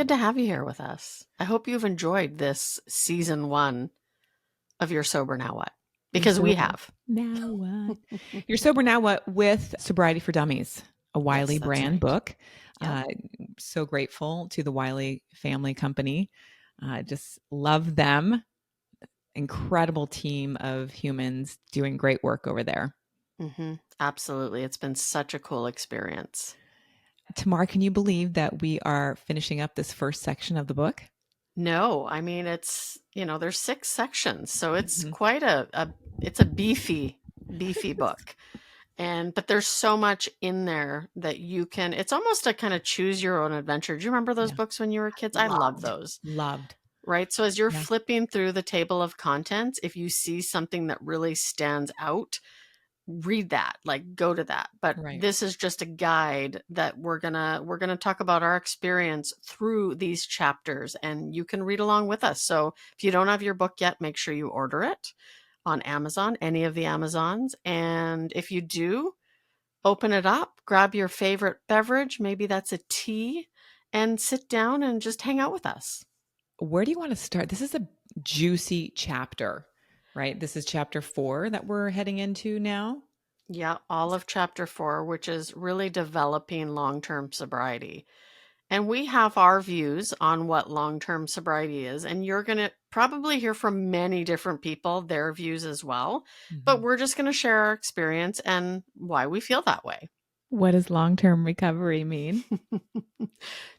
good to have you here with us. I hope you've enjoyed this season 1 of Your Sober Now What? You're Because we sober have. now what? You're sober now what with Sobriety for Dummies, a Wiley Yes, that's brand right. book. Yep. So grateful to the Wiley family company. Just love them. Incredible team of humans doing great work over there. Absolutely. It's been such a cool experience. Tamar, can you believe that we are finishing up this first section of the book? No, I mean, there's 6 sections, so it's Mhm. quite it's a beefy book. But there's so much in there that it's almost a kind of choose your own adventure. Do you remember those Yeah. books when you were kids? I love Loved. those. Loved. Right? So as you're Yeah. flipping through the table of contents, if you see something that really stands out, read that, like go to that. But Right. this is just a guide that we're going to talk about our experience through these chapters, and you can read along with us. So if you don't have your book yet, make sure you order it on Amazon, any of the Amazons. And if you do, open it up, grab your favorite beverage, maybe that's a tea, and sit down and just hang out with us. Where do you want to start? This is a juicy chapter, right? This is chapter 4 that we're heading into now. Yeah, all of chapter 4, which is really developing long-term sobriety. And we have our views on what long-term sobriety is, and you're going to probably hear from many different people, their views as well. But Mhm. we're just going to share our experience and why we feel that way. What does long-term recovery mean?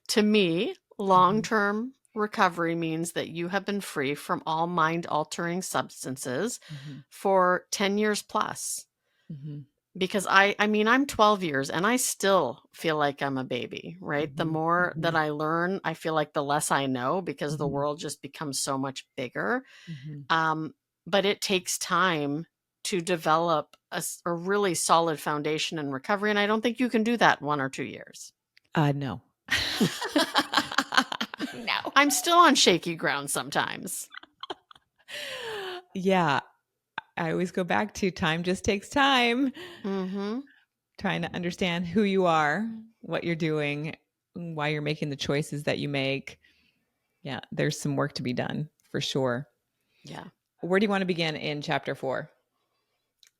To me, Mhm. long-term recovery means that you have been free from all mind-altering substances Mhm. for 10 years plus. Mhm. Because I mean, I'm 12 years and I still feel like I'm a baby, right? The Mhm. more that Mhm. I learn, I feel like the less I know because the Mhm. world just becomes so much bigger. Mhm. Um, but it takes time to develop a really solid foundation in recovery. And I don't think you can do that in 1 or 2 years. No. No. I'm still on shaky ground sometimes. Yeah, I always go back to time just takes time. Mm-hmm. Trying to understand who you are, what you're doing, why you're making the choices that you make. Yeah, there's some work to be done for sure. Yeah. Where do you want to begin in chapter 4?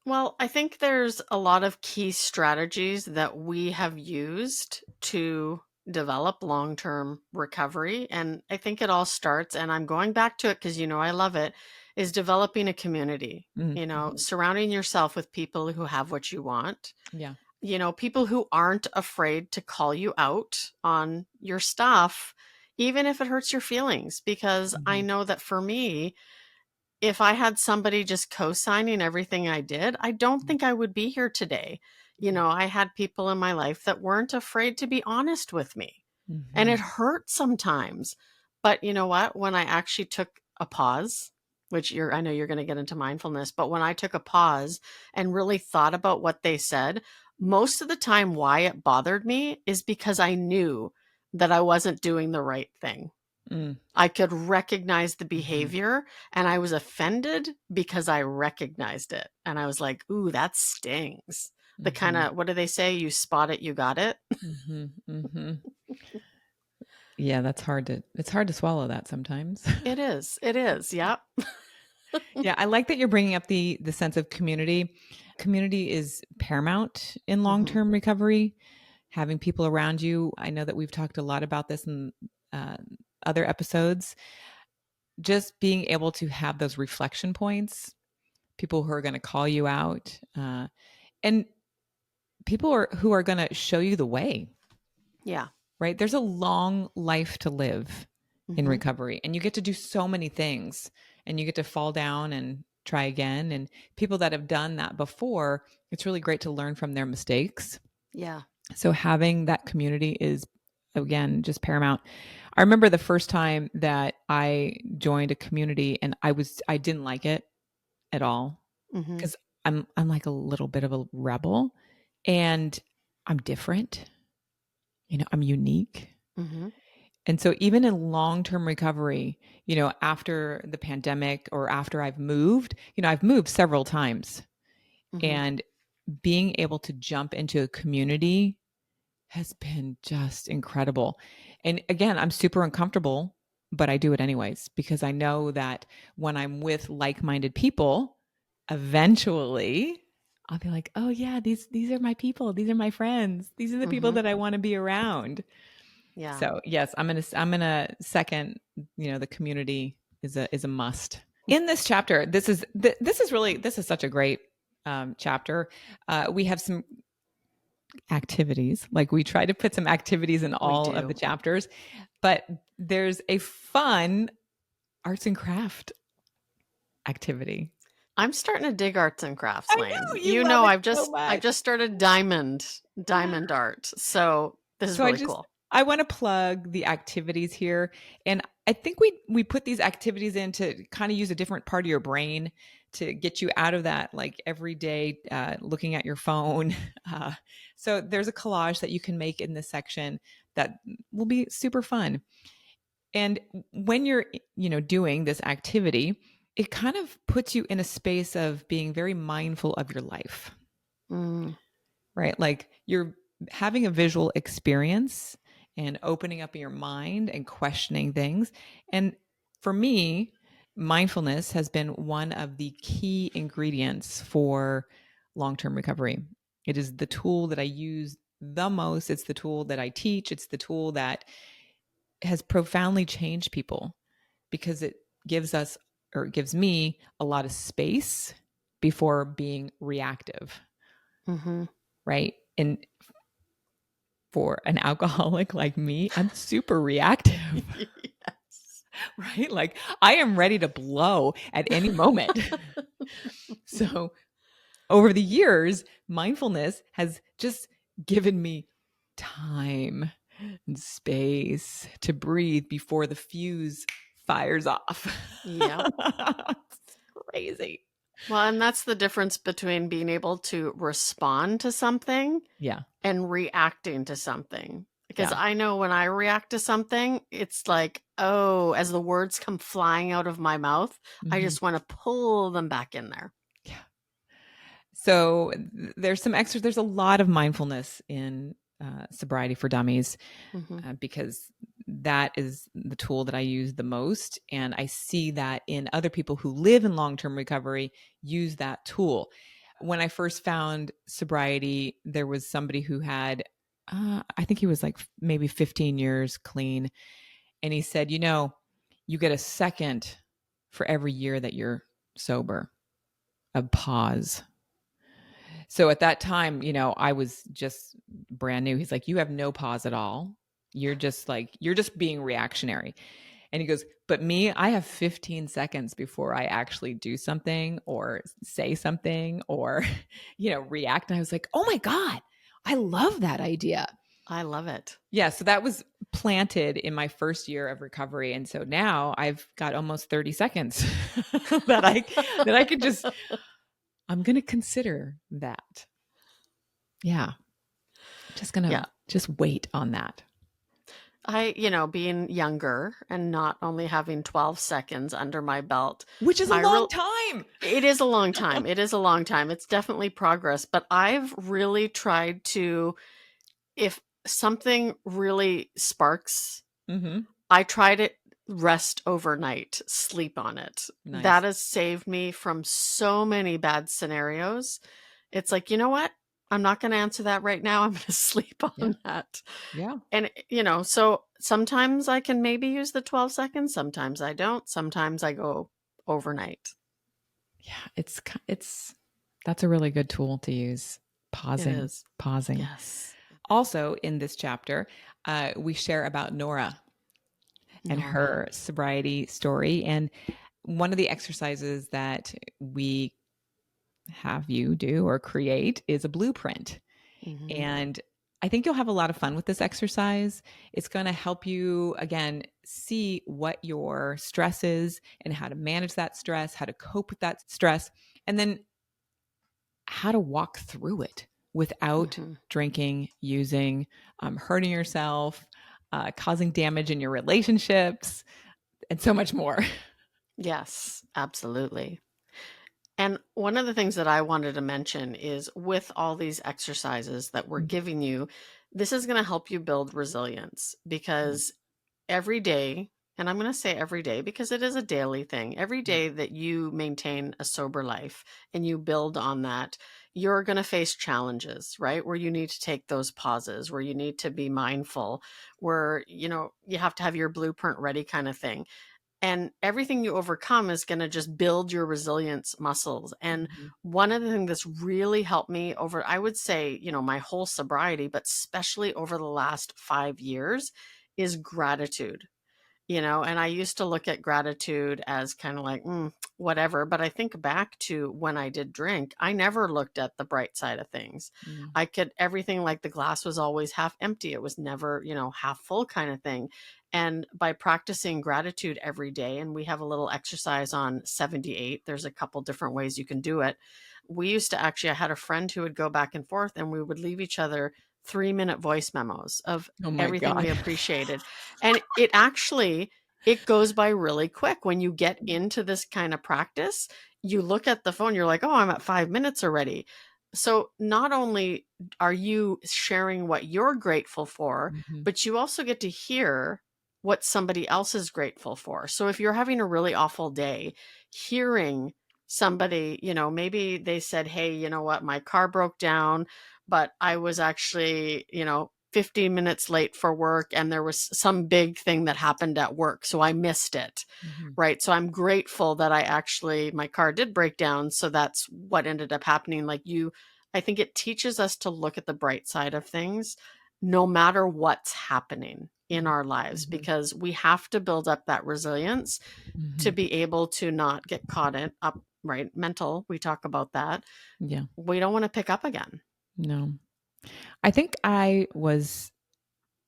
Well, I think there's a lot of key strategies that we have used to develop long term recovery. And I think it all starts, and I'm going back to it because I love it, is developing a community, Mm-hmm. surrounding yourself with people who have what you want, Yeah. people who aren't afraid to call you out on your stuff, even if it hurts your feelings. Because I Mm-hmm. know that for me, if I had somebody just co-signing everything I did, I don't think I would be here today. I had people in my life that weren't afraid to be honest with me. And Mm-hmm. it hurt sometimes. But you know what? When I actually took a pause, which I know you're going to get into mindfulness, but when I took a pause and really thought about what they said, most of the time why it bothered me is because I knew that I wasn't doing the right thing. Mm-hmm. I could recognize the Mm-hmm. behavior and I was offended because I recognized it. And I was like, ooh, that stings. The kind Mm-hmm. of, what do they say? You spot it, you got it. Mm-hmm. Mm-hmm. Yeah, it's hard to swallow that sometimes. It is. It is. Yep. Yeah, I like that you're bringing up the sense of community. Community is paramount in Hmm. long-term recovery. Having people around you. I know that we've talked a lot about this in uh, other episodes. Just being able to have those reflection points, people who are going to call you out, and who are going to show you the way. Yeah. Right? There's a long life to live in Hmm. recovery, and you get to do so many things, and you get to fall down and try again. And people that have done that before, it's really great to learn from their mistakes. Yeah. So having that community is, again, just paramount. I remember the first time that I joined a community, and I didn't like it at all Hmm. because I'm like a little bit of a rebel, and I'm different. I'm unique. Hmm. And so even in long-term recovery, after the pandemic or after I've moved several times, Hmm. and being able to jump into a community has been just incredible. And again, I'm super uncomfortable, but I do it anyways because I know that when I'm with like-minded people, eventually I'll be like, "Oh yeah, these are my people. These are my friends. These are the people Mm-hmm. that I want to be around." Yeah. So, yes, I'm going to second, the community is a must. In this chapter, this is such a great chapter. We have some activities. Like we try to put some activities in We all of the do. chapters, but there's a fun arts and craft activity. I'm starting to dig arts and crafts, I Lane. know you You love know, it I've so just I've much. just started diamond art. So this is So really cool. I want to plug the activities here, and I think we put these activities in to kind of use a different part of your brain to get you out of that like everyday looking at your phone. Uh, so there's a collage that you can make in this section that will be super fun. And when you're doing this activity, it kind of puts you in a space of being very mindful of your life, Mm, right? Like you're having a visual experience and opening up your mind and questioning things. And for me, mindfulness has been one of the key ingredients for long term recovery. It is the tool that I use the most. It's the tool that I teach. It's the tool that has profoundly changed people because it gives us, or it gives me, a lot of space before being reactive, mm-hmm. right? And for an alcoholic like me, I'm super reactive, Yes. right? Like I am ready to blow at any moment. So over the years, mindfulness has just given me time and space to breathe before the fuse fires off. Yep. It's crazy. Well, and that's the difference between being able to respond to something Yeah. and reacting to something. Because Yeah. I know when I react to something, it's like, oh, as the words come flying out of my mouth, I Mhm. just want to pull them back in there. Yeah. So there's a lot of mindfulness in Sobriety for Dummies Mm-hmm. because that is the tool that I use the most. And I see that in other people who live in long term recovery use that tool. When I first found sobriety, there was somebody who had, I think he was like maybe 15 years clean. And he said, you get a second for every year that you're sober, a pause. So at that time, I was just brand new. He's like, you have no pause at all. You're just being reactionary. And he goes, but me, I have 15 seconds before I actually do something or say something or, react. And I was like, oh my God, I love that idea. I love it. Yeah. So that was planted in my first year of recovery. And so now I've got almost 30 seconds that I could just, I'm going to consider that. Yeah. Just going to Yeah. just wait on that. Being younger and not only having 12 seconds under my belt, Which is a I long real time. it is a long time. It is a long time. It's definitely progress, but I've really tried to, if something really sparks, Mm-hmm. I try to rest overnight, sleep on it. That Nice. has saved me from so many bad scenarios. It's like, you know what? I'm not going to answer that right now. I'm going to sleep Yeah. on that. Yeah. And, so sometimes I can maybe use the 12 seconds. Sometimes I don't. Sometimes I go overnight. Yeah. That's a really good tool to use. It Pausing, is. pausing. Yes. Also, in this chapter, we share about Nora and Nora. her sobriety story. And one of the exercises that we have you do or create is a blueprint. Hmm. And I think you'll have a lot of fun with this exercise. It's going to help you, again, see what your stress is and how to manage that stress, how to cope with that stress, and then how to walk through it without Hmm. drinking, using, hurting yourself, causing damage in your relationships, and so much more. Yes, absolutely. And one of the things that I wanted to mention is with all these exercises that we're giving you, This is going to help you build resilience Mm, because every day, and I'm going to say every day because it is a daily thing, every mm, day that you maintain a sober life and you build on that, you're going to face challenges, right? Where you need to take those pauses, where you need to be mindful, where, you have to have your blueprint ready kind of thing. And everything you overcome is going to just build your resilience muscles. And mhm, one of the things that's really helped me over, I would say, my whole sobriety, but especially over the last 5 years, is gratitude. And I used to look at gratitude as kind of like, whatever. But I think back to when I did drink, I never looked at the bright side of things. mm, Everything, like the glass was always half empty. It was never, half full kind of thing. And by practicing gratitude every day, and we have a little exercise on 78, there's a couple different ways you can do it. We used to actually, I had a friend who would go back and forth and we would leave each other 3-minute voice memos of Oh my everything we God. appreciated. And it goes by really quick when you get into this kind of practice. You look at the phone, you're like, oh, I'm at 5 minutes already. So not only are you sharing what you're grateful for, Mhm, but you also get to hear what somebody else is grateful for. So if you're having a really awful day, hearing somebody, maybe they said, hey, you know what, my car broke down, but I was actually, 15 minutes late for work and there was some big thing that happened at work. So I missed it. mhm, Right. So I'm grateful that my car did break down. So that's what ended up happening. I think it teaches us to look at the bright side of things no matter what's happening in mhm, our lives, mhm, because we have to build up that resilience to mhm. be able to not get caught in up, right? Mental, we talk about that. Yeah, We don't want to pick up again. no. I think I was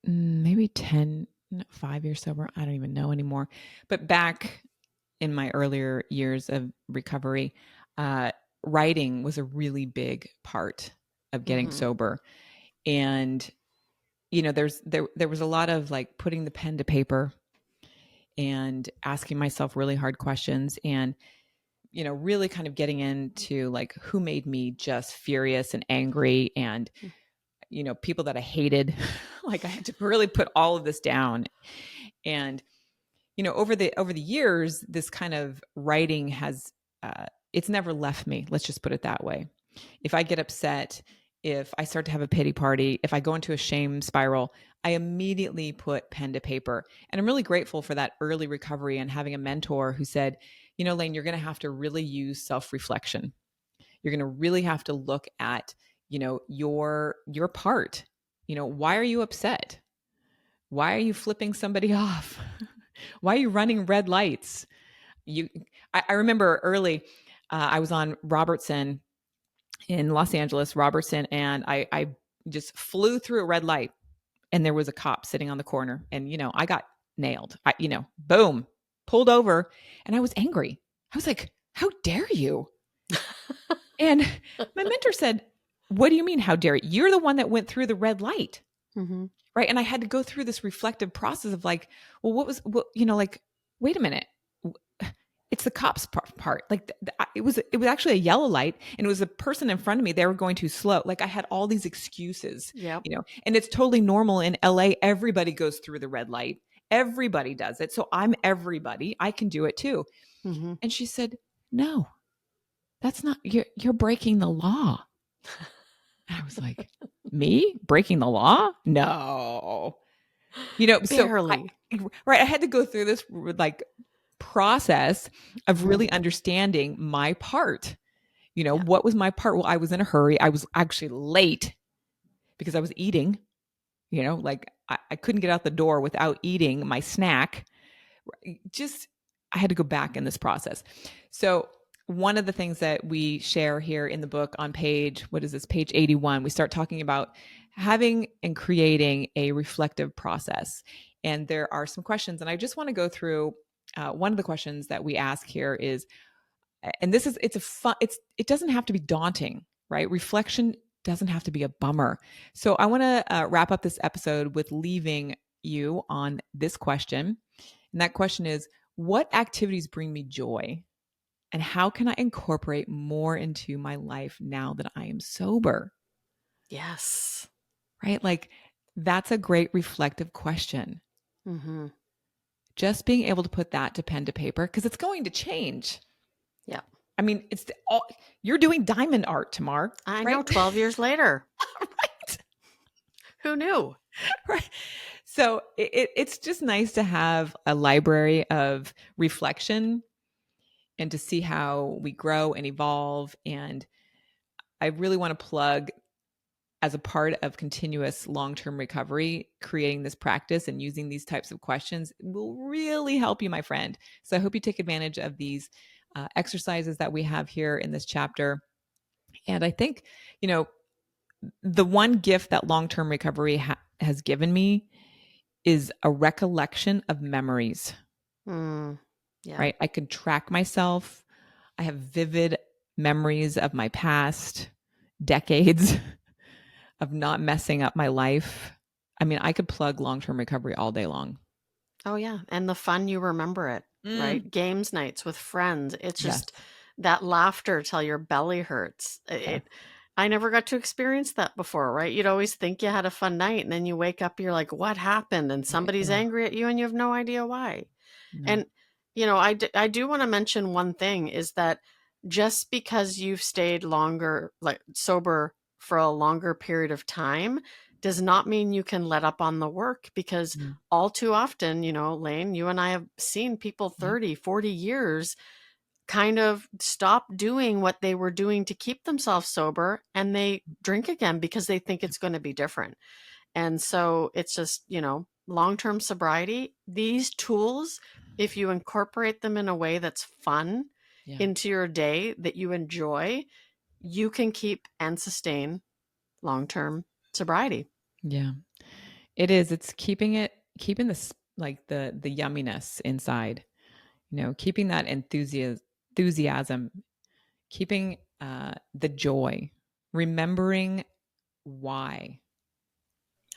maybe 10, no, 5 years sober. I don't even know anymore. But back in my earlier years of recovery, uh, writing was a really big part of getting Hmm. sober. And, there was a lot of like putting the pen to paper and asking myself really hard questions and, really kind of getting into like who made me just furious and angry and, people that I hated. Like I had to really put all of this down. And over the years, this kind of writing has it's never left me. Let's just put it that way. If I get upset, if I start to have a pity party, if I go into a shame spiral, I immediately put pen to paper. And I'm really grateful for that early recovery and having a mentor who said, Lane, you're going to have to really use self-reflection. You're going to really have to look at, your part. Why are you upset? Why are you flipping somebody off? Why are you running red lights? I remember early, I was on Robertson in Los Angeles, Robertson, and I just flew through a red light, and there was a cop sitting on the corner, and I got nailed. Boom, pulled over, and I was angry. I was like, "How dare you?" And my mentor said, "What do you mean, how dare you? You're the one that went through the red light." Hmm. Right. And I had to go through this reflective process of like, well, like, wait a minute. It's the cops part. Like it was actually a yellow light and it was a person in front of me. They were going too slow. Like I had all these excuses, Yep. and it's totally normal in LA. Everybody goes through the red light. Everybody does it. So I'm everybody. I can do it too. Hmm. And she said, no, that's not, you're breaking the law. And I was like, me breaking the law? No. So Barely. right, I had to go through this like process of Hmm. really understanding my part. Yeah. What was my part? Well, I was in a hurry. I was actually late because I was eating, like I couldn't get out the door without eating my snack. Just, I had to go back in this process. So, one of the things that we share here in the book on page, what is this, page 81, we start talking about having and creating a reflective process. And there are some questions, and I just want to go through one of the questions that we ask here is, and this is, it's a fun, it doesn't have to be daunting, right? Reflection doesn't have to be a bummer. So I want to wrap up this episode with leaving you on this question. And that question is, what activities bring me joy? And how can I incorporate more into my life now that I am sober? Yes. Right? Like That's a great reflective question. Mm-hmm. Just being able to put that to pen to paper because it's going to change. Yeah. I mean, you're doing diamond art, Tamar, I know, right? 12 years later. Right. Who knew? Right. So it's just nice to have a library of reflection and to see how we grow and evolve. And I really want to plug, as a part of continuous long-term recovery, creating this practice and using these types of questions will really help you, my friend. So I hope you take advantage of these exercises that we have here in this chapter. And I think, you know, the one gift that long-term recovery has given me is a recollection of memories, Mm, yeah. right? I can track myself. I have vivid memories of my past, decades of not messing up my life. I mean, I could plug long term recovery all day long. Oh, yeah. And the fun, you remember it, Mm, right? Games nights with friends. It's yes. just that laughter till your belly hurts. Yes. I never got to experience that before, right? You'd always think you had a fun night and then you wake up, you're like, what happened? And somebody's Yeah. angry at you and you have no idea why. No. And, I do want to mention one thing is that just because you've stayed longer, like sober for a longer period of time, does not mean you can let up on the work because No. all too often, Lane, you and I have seen people Yeah. 30, 40 years kind of stop doing what they were doing to keep themselves sober and they drink again because they think it's going to be different. And so it's just, long term sobriety, these tools, if you incorporate them in a way that's fun Yeah. into your day that you enjoy, you can keep and sustain long term sobriety. Yeah. It is. It's keeping this, like the yumminess inside, keeping that enthusiasm, keeping the joy, remembering why.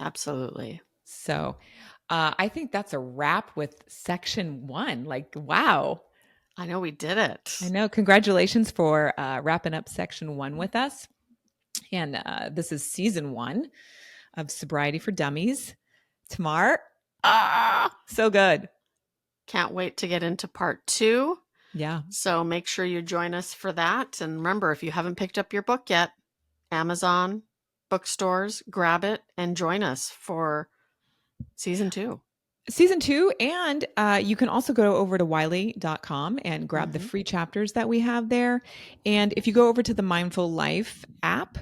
Absolutely. So I think that's a wrap with section 1. Like, wow. I know we did I it. know. Congratulations for wrapping up section 1 with us. And this is season 1 of Sobriety for Dummies. Tamar, so good. Can't wait to get into part 2. Yeah. So make sure you join us for that. And remember, if you haven't picked up your book yet, Amazon, bookstores, grab it and join us for season 2. Season 2. And you can also go over to wiley.com and grab the Mm-hmm. free chapters that we have there. And if you go over to the Mindful Life app,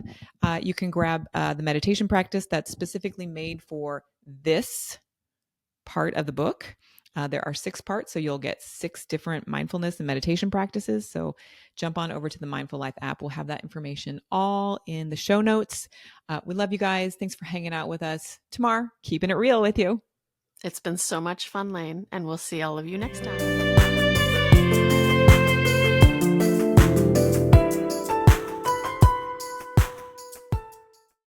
you can grab the meditation practice that's specifically made for this part of the book. There are 6 parts, so you'll get 6 different mindfulness and meditation practices. So jump on over to the Mindful Life app. We'll have that information all in the show notes. We love you guys. Thanks for hanging out with us. Tamar, keeping it real with you. It's been so much fun, Lane, and we'll see all of you next time.